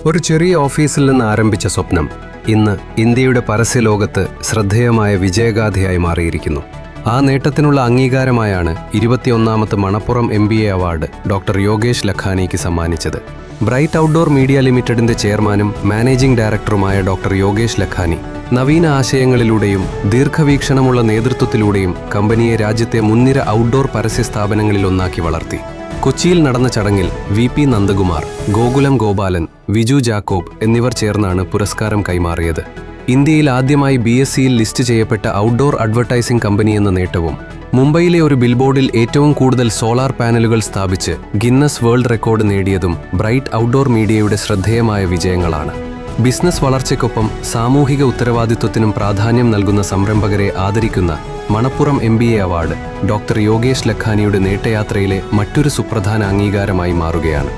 ഒരു ചെറിയ ഓഫീസിൽ നിന്ന് ആരംഭിച്ച സ്വപ്നം ഇന്ന് ഇന്ത്യയുടെ പരസ്യലോകത്ത് ശ്രദ്ധേയമായ വിജയഗാഥയായി മാറിയിരിക്കുന്നു. ആ നേട്ടത്തിനുള്ള അംഗീകാരമായാണ് 21ാമത് Manappuram MBA award doctor Yogesh ലഖാനിക്ക് സമ്മാനിച്ചത്. ബ്രൈറ്റ് ഔട്ട്ഡോർ മീഡിയ ലിമിറ്റഡിന്റെ ചെയർമാനും മാനേജിംഗ് ഡയറക്ടറുമായ ഡോക്ടർ യോഗേഷ് ലഖാനി നവീന ആശയങ്ങളിലൂടെയും ദീർഘവീക്ഷണമുള്ള നേതൃത്വത്തിലൂടെയും കമ്പനിയെ രാജ്യത്തെ മുൻനിര ഔട്ട്ഡോർ പരസ്യ സ്ഥാപനങ്ങളിൽ ഒന്നാക്കി വളർത്തി. കൊച്ചിയിൽ നടന്ന ചടങ്ങിൽ VP നന്ദകുമാർ, ഗോകുലം ഗോപാലൻ, വിജു ജാക്കോബ് എന്നിവർ ചേർന്നാണ് പുരസ്കാരം കൈമാറിയത്. ഇന്ത്യയിൽ ആദ്യമായി BSEയിൽ ലിസ്റ്റ് ചെയ്യപ്പെട്ട ഔട്ട്ഡോർ അഡ്വർടൈസിംഗ് കമ്പനി എന്ന നേട്ടവും മുംബൈയിലെ ഒരു ബിൽബോർഡിൽ ഏറ്റവും കൂടുതൽ സോളാർ പാനലുകൾ സ്ഥാപിച്ച് ഗിന്നസ് വേൾഡ് റെക്കോർഡ് നേടിയതും ബ്രൈറ്റ് ഔട്ട്ഡോർ മീഡിയയുടെ ശ്രദ്ധേയമായ വിജയങ്ങളാണ്. ബിസിനസ് വളർച്ചയ്ക്കൊപ്പം സാമൂഹിക ഉത്തരവാദിത്വത്തിനും പ്രാധാന്യം നൽകുന്ന സംരംഭകരെ ആദരിക്കുന്ന Manappuram MBA award doctor Yogesh ലഖാനിയുടെ നേട്ടയാത്രയിലെ മറ്റൊരു സുപ്രധാന അംഗീകാരമായി മാറുകയാണ്.